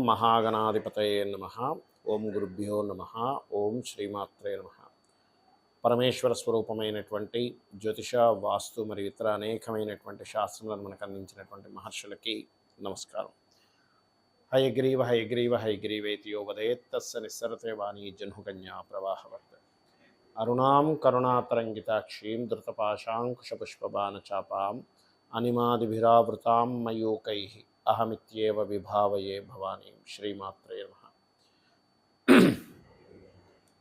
మహాగణాధిపతయే నమః. ఓం గురుభ్యో నమః. ఓం శ్రీమాత్రే నమః. పరమేశ్వర స్వరూపమైనటువంటి జ్యోతిష, వాస్తు మరియు ఇతర అనేకమైనటువంటి శాస్త్రములను మనకు అందించినటువంటి మహర్షులకి నమస్కారం. హయగ్రీవ హయగ్రీవ హయగ్రీవేతి యో వదేత్తస్స నిస్సరతే వాణీ జహ్నుకన్యా ప్రవాహవర్త అరుణాం కరుణాతరంగితాక్షీం ధృతపాశాంకుశపుష్పబాణచాపాం అనిమాదిభిరావృతాం మయూకైః అహమిత్యేవ విభావయే భవానీ. శ్రీమాత్రే నమః.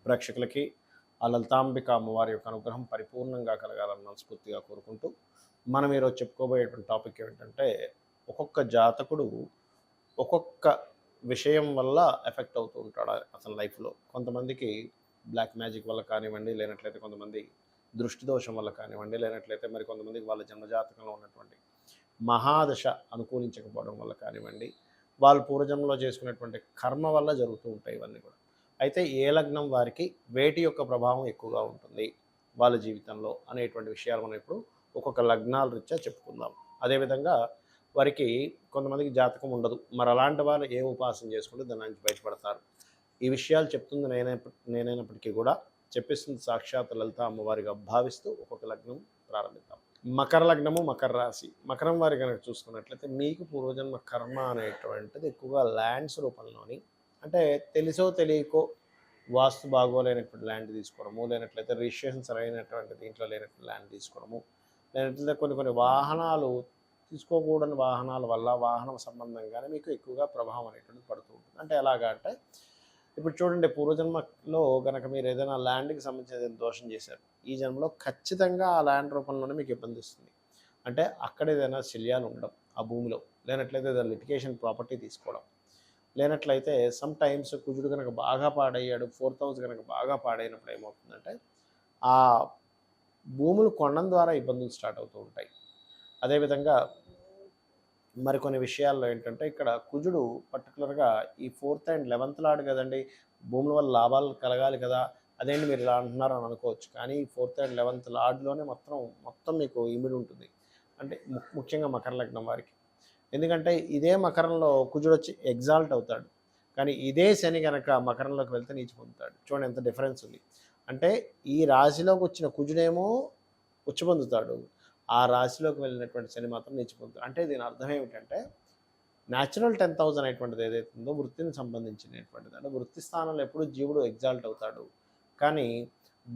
ప్రేక్షకులకి ఆ లలితాంబిక అమ్మవారి యొక్క అనుగ్రహం పరిపూర్ణంగా కలగాలని మనస్ఫూర్తిగా కోరుకుంటూ మనం ఈరోజు చెప్పుకోబోయేటువంటి టాపిక్ ఏమిటంటే, ఒక్కొక్క జాతకుడు ఒక్కొక్క విషయం వల్ల ఎఫెక్ట్ అవుతూ ఉంటాడు అతని లైఫ్లో. కొంతమందికి బ్లాక్ మ్యాజిక్ వల్ల కానివ్వండి, లేనట్లయితే కొంతమంది దృష్టి దోషం వల్ల కానివ్వండి, లేనట్లయితే మరి కొంతమందికి వాళ్ళ జన్మజాతకంలో ఉన్నటువంటి మహాదశ అనుకూలించకపోవడం వల్ల కానివ్వండి, వాళ్ళు పూర్వజన్మలో చేసుకునేటువంటి కర్మ వల్ల జరుగుతూ ఉంటాయి ఇవన్నీ కూడా. అయితే ఏ లగ్నం వారికి వేటి యొక్క ప్రభావం ఎక్కువగా ఉంటుంది వాళ్ళ జీవితంలో అనేటువంటి విషయాలు మనం ఇప్పుడు ఒక్కొక్క లగ్నాల రీత్యా చెప్పుకుందాం. అదేవిధంగా వారికి కొంతమందికి జాతకం ఉండదు, మరి అలాంటి వాళ్ళు ఏ ఉపాసన చేసుకుంటే దాని నుంచి బయటపడతారు. ఈ విషయాలు చెప్తుంది నేనైనప్పటికీ కూడా చెప్పిస్తుంది సాక్షాత్ లలిత అమ్మవారిగా భావిస్తూ ఒక్కొక్క లగ్నం ప్రారంభిద్దాం. మకర లగ్నము, మకర రాశి. మకరం వారి కనుక చూసుకున్నట్లయితే మీకు పూర్వజన్మ కర్మ అనేటువంటిది ఎక్కువగా ల్యాండ్స్ రూపంలోని, అంటే తెలిసో తెలియకో వాస్తు బాగోలేనటువంటి ల్యాండ్ తీసుకోవడము, లేనట్లయితే రిజిస్ట్రేషన్ సరైనటువంటి దీంట్లో లేనటువంటి ల్యాండ్ తీసుకోవడము, లేనట్లయితే కొన్ని వాహనాలు తీసుకోకూడని వాహనాల వల్ల వాహనం సంబంధంగానే మీకు ఎక్కువగా ప్రభావం అనేటువంటిది పడుతూ ఉంటుంది. అంటే ఎలాగా అంటే, ఇప్పుడు చూడండి, పూర్వజన్మలో కనుక మీరు ఏదైనా ల్యాండ్కి సంబంధించిన ఏదైనా దోషం చేశారు, ఈ జన్మలో ఖచ్చితంగా ఆ ల్యాండ్ రూపంలోనే మీకు ఇబ్బంది ఇస్తుంది. అంటే అక్కడ ఏదైనా శల్యాలు ఉండడం ఆ భూమిలో, లేనట్లయితే ఏదైనా లిటిగేషన్ ప్రాపర్టీ తీసుకోవడం, లేనట్లయితే సమ్ టైమ్స్ కుజుడు కనుక బాగా పాడయ్యాడు, 4th హౌస్ కనుక బాగా పాడైనప్పుడు ఏమవుతుందంటే ఆ భూములు కొనడం ద్వారా ఇబ్బందులు స్టార్ట్ అవుతూ ఉంటాయి. అదేవిధంగా మరికొన్ని విషయాల్లో ఏంటంటే, ఇక్కడ కుజుడు పర్టికులర్గా ఈ 4th and 11th లార్డ్ కదండి, భూముల వల్ల లాభాలు కలగాలి కదా, అదేంటి మీరు ఇలా అంటున్నారు అని అనుకోవచ్చు. కానీ 4th and 11th లార్డ్లోనే మొత్తం మీకు ఇమిడి ఉంటుంది. అంటే ముఖ్యంగా మకర లగ్నం వారికి. ఎందుకంటే ఇదే మకరంలో కుజుడు వచ్చి ఎగ్జాల్ట్ అవుతాడు, కానీ ఇదే శని కనుక మకరంలోకి వెళ్తే నీచి పొందుతాడు. చూడండి ఎంత డిఫరెన్స్ ఉంది. అంటే ఈ రాశిలోకి వచ్చిన కుజుడేమో ఉచ్చి పొందుతాడు, ఆ రాశిలోకి వెళ్ళినటువంటి శని మాత్రం నీచి పొందుతాడు. అంటే దీని అర్థం ఏమిటంటే, న్యాచురల్ 10th హౌస్ అనేటువంటిది ఏదైతే ఉందో వృత్తిని సంబంధించినటువంటిది. అంటే వృత్తి స్థానంలో ఎప్పుడు జీవుడు ఎగ్జాల్ట్ అవుతాడు, కానీ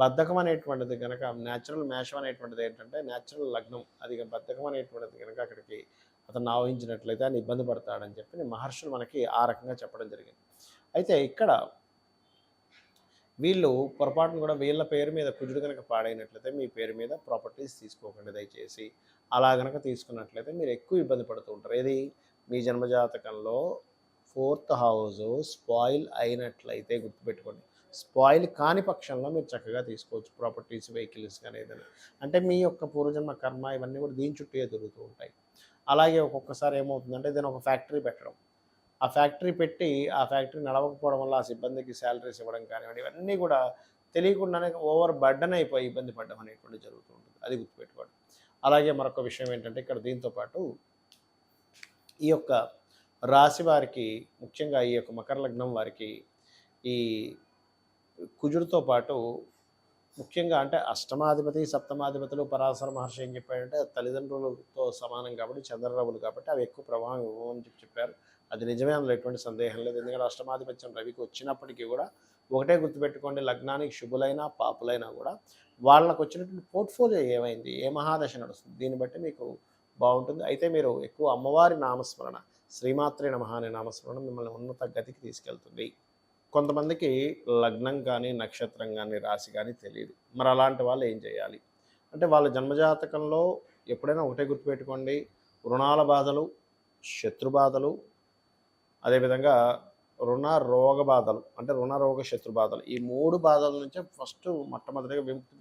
బద్ధకం అనేటువంటిది కనుక న్యాచురల్ మేషం అనేటువంటిది ఏంటంటే న్యాచురల్ లగ్నం, అది బద్ధకం అనేటువంటిది కనుక అక్కడికి అతను ఆవహించినట్లయితే ఆయన ఇబ్బంది పడతాడని చెప్పి మహర్షులు మనకి ఆ రకంగా చెప్పడం జరిగింది. అయితే ఇక్కడ వీళ్ళు పొరపాటును కూడా వీళ్ళ పేరు మీద కుజుడు కనుక పాడైనట్లయితే మీ పేరు మీద ప్రాపర్టీస్ తీసుకోకండి దయచేసి. అలా కనుక తీసుకున్నట్లయితే మీరు ఎక్కువ ఇబ్బంది పడుతూ ఉంటారు. ఏది మీ జన్మజాతకంలో 4th హౌస్ స్పాయిల్ అయినట్లయితే గుర్తుపెట్టుకోండి, స్పాయిల్ కాని పక్షంలో మీరు చక్కగా తీసుకోవచ్చు ప్రాపర్టీస్, వెహికల్స్ కానీ ఏదైనా. అంటే మీ యొక్క పూర్వజన్మ కర్మ ఇవన్నీ కూడా దీని చుట్టూ తిరుగుతూ ఉంటాయి. అలాగే ఒక్కొక్కసారి ఏమవుతుందంటే ఏదైనా ఒక ఫ్యాక్టరీ పెట్టడం, ఆ ఫ్యాక్టరీ పెట్టి ఆ ఫ్యాక్టరీ నడవకపోవడం వల్ల ఆ సిబ్బందికి శాలరీస్ ఇవ్వడం కానివ్వండి, ఇవన్నీ కూడా తెలియకుండానే ఓవర్ బర్డన్ అయిపోయి ఇబ్బంది పడడం అనేటువంటి జరుగుతూ ఉంటుంది. అది గుర్తుపెట్టుకోండి. అలాగే మరొక విషయం ఏంటంటే, ఇక్కడ దీంతోపాటు ఈ యొక్క రాశి వారికి, ముఖ్యంగా ఈ యొక్క మకర లగ్నం వారికి ఈ కుజుడితో పాటు ముఖ్యంగా అంటే అష్టమాధిపతి, సప్తమాధిపతులు పరాశర మహర్షి ఏం చెప్పాడంటే తల్లిదండ్రులతో సమానం కాబట్టి, చంద్రరవులు కాబట్టి అవి ఎక్కువ ప్రభావం ఇవ్వమని చెప్పారు. అది నిజమే, అందులో ఎటువంటి సందేహం లేదు. ఎందుకంటే అష్టమాధిపత్యం రవికి వచ్చినప్పటికీ కూడా ఒకటే గుర్తుపెట్టుకోండి, లగ్నానికి శుభులైనా పాపులైనా కూడా వాళ్ళకు వచ్చినటువంటి పోర్ట్ఫోలియో ఏమైంది, ఏ మహాదశ నడుస్తుంది, దీన్ని బట్టి మీకు బాగుంటుంది. అయితే మీరు ఎక్కువ అమ్మవారి నామస్మరణ, శ్రీమాత్రే నమః అనే నామస్మరణ మిమ్మల్ని ఉన్నత గతికి తీసుకెళ్తుంది. కొంతమందికి లగ్నం కానీ, నక్షత్రం కానీ, రాశి కానీ తెలియదు. మరి అలాంటి వాళ్ళు ఏం చేయాలి అంటే, వాళ్ళ జన్మజాతకంలో ఎప్పుడైనా ఒకటే గుర్తుపెట్టుకోండి, రుణాల బాధలు, శత్రు బాధలు, అదేవిధంగా రోగ బాధలు, అంటే రుణ రోగ శత్రు బాధలు, ఈ 3 బాధల నుంచే ఫస్ట్ మొట్టమొదటిగా విముక్తి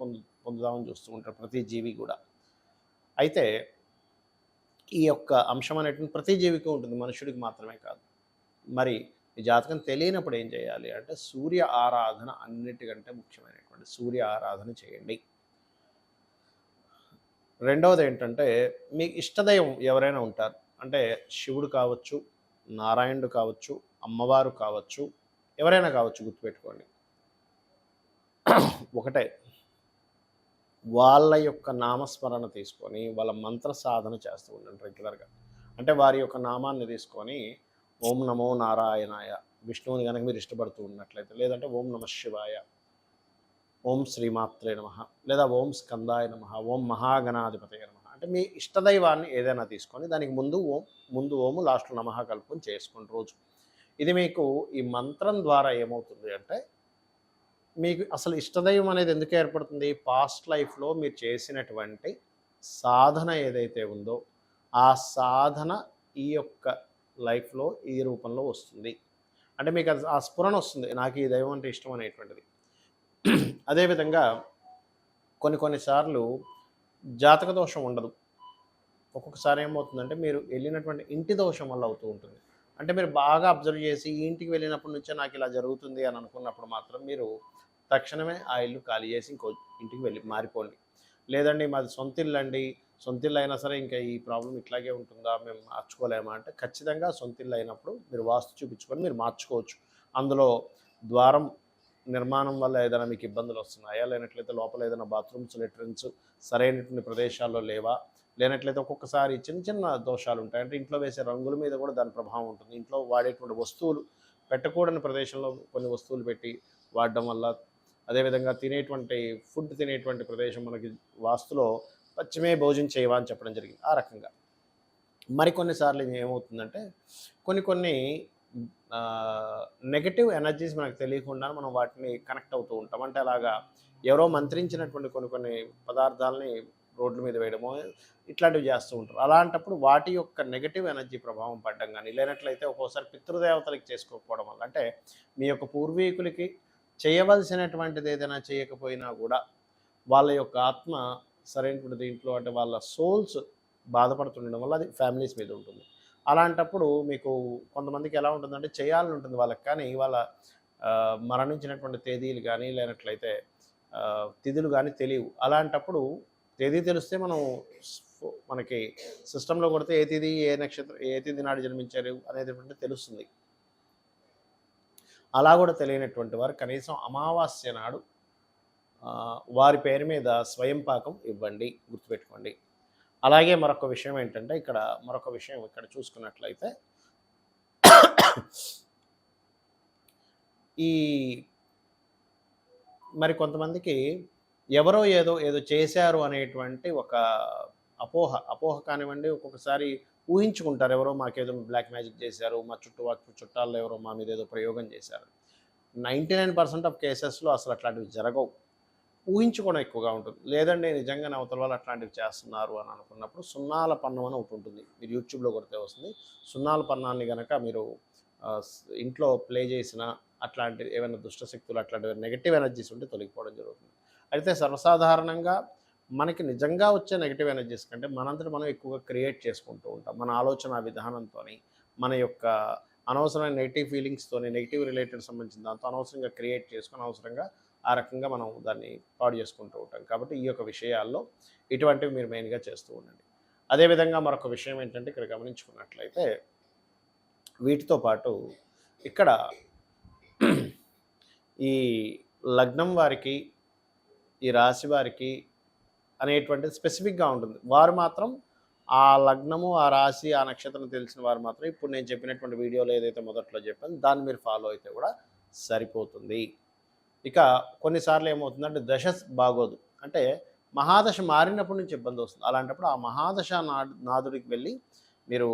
పొందుదామని చూస్తూ ఉంటారు ప్రతి జీవి కూడా. అయితే ఈ యొక్క అంశం అనేటువంటి ప్రతి జీవికి ఉంటుంది, మనుషుడికి మాత్రమే కాదు. మరి ఈ జాతకం తెలియనప్పుడు ఏం చేయాలి అంటే, సూర్య ఆరాధన అన్నిటికంటే ముఖ్యమైనటువంటి సూర్య ఆరాధన చేయండి. రెండవది ఏంటంటే, మీకు ఇష్టదైవం ఎవరైనా ఉంటారు, అంటే శివుడు కావచ్చు, నారాయణుడు కావచ్చు, అమ్మవారు కావచ్చు, ఎవరైనా కావచ్చు, గుర్తుపెట్టుకోండి. ఒకటే, వాళ్ళ యొక్క నామస్మరణ తీసుకొని వాళ్ళ మంత్ర సాధన చేస్తూ ఉండండి రెగ్యులర్గా. అంటే వారి యొక్క నామాన్ని తీసుకొని ఓం నమో నారాయణాయ, విష్ణువుని కనుక మీరు ఇష్టపడుతూ ఉన్నట్లయితే, లేదంటే ఓం నమ శివాయ, ఓం శ్రీమాత్రే నమ, లేదా ఓం స్కందాయ నమ, ఓం మహాగణాధిపతయ నమ, అంటే మీ ఇష్టదైవాన్ని ఏదైనా తీసుకొని దానికి ముందు ఓము, లాస్ట్లో నమః కలుపుకొని చేసుకోండి రోజు. ఇది మీకు ఈ మంత్రం ద్వారా ఏమవుతుంది అంటే, మీకు అసలు ఇష్టదైవం అనేది ఎందుకు ఏర్పడుతుంది? పాస్ట్ లైఫ్లో మీరు చేసినటువంటి సాధన ఏదైతే ఉందో ఆ సాధన ఈ యొక్క లైఫ్లో ఈ రూపంలో వస్తుంది. అంటే మీకు అది ఆ స్ఫురణ వస్తుంది, నాకు ఈ దైవం అంటే ఇష్టం అనేటువంటిది. అదేవిధంగా కొన్నిసార్లు జాతక దోషం ఉండదు. ఒక్కొక్కసారి ఏమవుతుందంటే మీరు వెళ్ళినటువంటి ఇంటి దోషం వల్ల అవుతూ ఉంటుంది. అంటే మీరు బాగా అబ్జర్వ్ చేసి ఈ ఇంటికి వెళ్ళినప్పటి నుంచే నాకు ఇలా జరుగుతుంది అని అనుకున్నప్పుడు మాత్రం మీరు తక్షణమే ఆ ఇల్లు ఖాళీ చేసి ఇంకో ఇంటికి వెళ్ళి మారిపోండి. లేదండి మాది సొంత ఇల్లు అండి, సొంత ఇల్లు అయినా సరే ఇంకా ఈ ప్రాబ్లం ఇట్లాగే ఉంటుందా, మేము మార్చుకోలేమా అంటే, ఖచ్చితంగా సొంత ఇల్లు అయినప్పుడు మీరు వాస్తు చూపించుకొని మీరు మార్చుకోవచ్చు. అందులో ద్వారం నిర్మాణం వల్ల ఏదైనా మీకు ఇబ్బందులు వస్తున్నాయా, లేనట్లయితే లోపల ఏదైనా బాత్రూమ్స్, లెట్రిన్స్ సరైనటువంటి ప్రదేశాల్లో లేవా, లేనట్లయితే ఒక్కొక్కసారి చిన్న చిన్న దోషాలు ఉంటాయి. అంటే ఇంట్లో వేసే రంగుల మీద కూడా దాని ప్రభావం ఉంటుంది. ఇంట్లో వాడేటువంటి వస్తువులు, పెట్టకూడని ప్రదేశంలో కొన్ని వస్తువులు పెట్టి వాడడం వల్ల, అదేవిధంగా ఫుడ్ తినేటువంటి ప్రదేశం మనకి వాస్తులో పశ్చిమే భోజనం చేయవా అని చెప్పడం జరిగింది. ఆ రకంగా మరికొన్నిసార్లు ఏమవుతుందంటే కొన్ని నెగటివ్ ఎనర్జీస్ మనకు తెలియకుండా మనం వాటిని కనెక్ట్ అవుతూ ఉంటాం. అంటే అలాగా ఎవరో మంత్రించినటువంటి కొన్ని పదార్థాలని రోడ్ల మీద వేయడమో ఇట్లాంటివి చేస్తూ ఉంటారు. అలాంటప్పుడు వాటి యొక్క నెగటివ్ ఎనర్జీ ప్రభావం పడడం కానీ, లేనట్లయితే ఒక్కోసారి పితృదేవతలకి చేసుకోకపోవడం వల్ల, అంటే మీ యొక్క పూర్వీకులకి చేయవలసినటువంటిది ఏదైనా చేయకపోయినా కూడా వాళ్ళ యొక్క ఆత్మ సరైనటువంటి దీంట్లో, అంటే వాళ్ళ సోల్స్ బాధపడుతుండడం వల్ల అది ఫ్యామిలీస్ మీద ఉంటుంది. అలాంటప్పుడు మీకు కొంతమందికి ఎలా ఉంటుందంటే చేయాలని ఉంటుంది వాళ్ళకి, కానీ వాళ్ళ మరణించినటువంటి తేదీలు కానీ, లేనట్లయితే తిథులు కానీ తెలియవు. అలాంటప్పుడు తేదీ తెలిస్తే మనకి సిస్టంలో కొడితే ఏ తేదీ, ఏ నక్షత్రం, ఏ తేదీ నాడు జన్మించారు అనేటువంటి తెలుస్తుంది. అలా కూడా తెలియనటువంటి వారు కనీసం అమావాస్య నాడు వారి పేరు మీద స్వయం పాకం ఇవ్వండి, గుర్తుపెట్టుకోండి. అలాగే మరొక విషయం ఏంటంటే, ఇక్కడ చూసుకున్నట్లయితే ఈ మరి కొంతమందికి ఎవరో ఏదో చేశారు అనేటువంటి ఒక అపోహ కానివ్వండి, ఒక్కొక్కసారి ఊహించుకుంటారు, ఎవరో మాకేదో బ్లాక్ మ్యాజిక్ చేశారు, మా చుట్టాల్లో ఎవరో మా మీద ఏదో ప్రయోగం చేశారు. 99% ఆఫ్ కేసెస్లో అసలు అట్లాంటివి జరగవు. ఊహించుకోవడం ఎక్కువగా ఉంటుంది. లేదండి నిజంగానే అవతల వాళ్ళు అట్లాంటివి చేస్తున్నారు అని అనుకున్నప్పుడు సున్నాల పన్నం అని ఒకటి ఉంటుంది. మీరు యూట్యూబ్లో కొడితే వస్తుంది. సున్నాల పన్నాన్ని కనుక మీరు ఇంట్లో ప్లే చేసిన అట్లాంటి ఏమైనా దుష్టశక్తులు, అట్లాంటి నెగిటివ్ ఎనర్జీస్ ఉంటే తొలగిపోవడం జరుగుతుంది. అయితే సర్వసాధారణంగా మనకి నిజంగా వచ్చే నెగిటివ్ ఎనర్జీస్ కంటే మనంతట మనం ఎక్కువగా క్రియేట్ చేసుకుంటూ ఉంటాం. మన ఆలోచన విధానంతో, మన యొక్క అనవసరమైన నెగిటివ్ ఫీలింగ్స్తో, నెగిటివ్ రిలేటెడ్ సంబంధించిన దాంతో అనవసరంగా క్రియేట్ చేసుకొని అనవసరంగా ఆ రకంగా మనం దాన్ని పాడు చేసుకుంటూ ఉంటాం. కాబట్టి ఈ యొక్క విషయాల్లో ఇటువంటివి మీరు మెయిన్గా చేస్తూ ఉండండి. అదేవిధంగా మరొక విషయం ఏంటంటే, ఇక్కడ గమనించుకున్నట్లయితే వీటితో పాటు ఇక్కడ ఈ లగ్నం వారికి, ఈ రాశి వారికి అనేటువంటిది స్పెసిఫిక్గా ఉంటుంది. వారు మాత్రం ఆ లగ్నము, ఆ రాశి, ఆ నక్షత్రం తెలిసిన వారు మాత్రం ఇప్పుడు నేను చెప్పినటువంటి వీడియోలో ఏదైతే మొదట్లో చెప్పాను దాన్ని మీరు ఫాలో అయితే కూడా సరిపోతుంది. ఇక కొన్నిసార్లు ఏమవుతుందంటే దశ బాగోదు, అంటే మహాదశ మారినప్పటి నుంచి ఇబ్బంది వస్తుంది. అలాంటప్పుడు ఆ మహాదశ నాదుడికి వెళ్ళి మీరు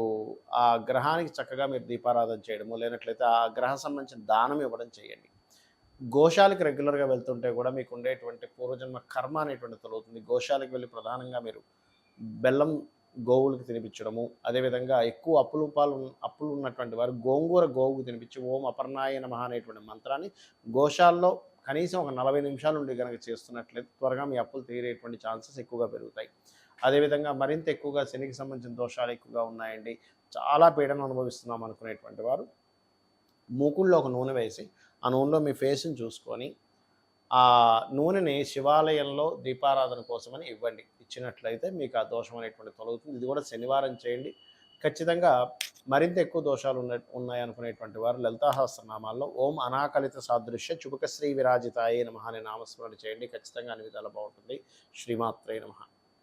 ఆ గ్రహానికి చక్కగా మీరు దీపారాధన చేయడము, లేనట్లయితే ఆ గ్రహం సంబంధించిన దానం ఇవ్వడం చేయండి. గోశాలకు రెగ్యులర్గా వెళ్తుంటే కూడా మీకు ఉండేటువంటి పూర్వజన్మ కర్మ అనేటువంటి తొలగుతుంది. గోశాలకు వెళ్ళి ప్రధానంగా మీరు బెల్లం గోవులకు తినిపించడము, అదేవిధంగా ఎక్కువ అప్పులు ఉన్నటువంటి వారు గోవుకు తినిపించి ఓం అపర్ణాయ నమః అనేటువంటి మంత్రాన్ని గోశాలలో కనీసం ఒక 40 నిమిషాల నుండి కనుక చేస్తున్నట్లయితే త్వరగా మీ అప్పులు తీరేటువంటి ఛాన్సెస్ ఎక్కువగా పెరుగుతాయి. అదేవిధంగా మరింత ఎక్కువగా శనికి సంబంధించిన దోషాలు ఎక్కువగా ఉన్నాయండి, చాలా పీడన అనుభవిస్తున్నాం అనుకునేటువంటి వారు మూకుల్లో ఒక నూనె వేసి ఆ నూనెలో మీ ఫేస్ని చూసుకొని ఆ నూనెని శివాలయంలో దీపారాధన కోసమని ఇవ్వండి. ఇచ్చినట్లయితే మీకు ఆ దోషం అనేటువంటి తొలగుతుంది. ఇది కూడా శనివారం చేయండి. ఖచ్చితంగా మరింత ఎక్కువ దోషాలు ఉన్నాయనుకునేటువంటి వారు లలితాసహస్రనామాల్లో ఓం అనాకలిత సాదృశ్య చుబుక శ్రీ విరాజితాయే నమః అనే నామస్మరణ చేయండి. ఖచ్చితంగా అన్ని విధాలా బాగుంటుంది. శ్రీమాత్రే నమః.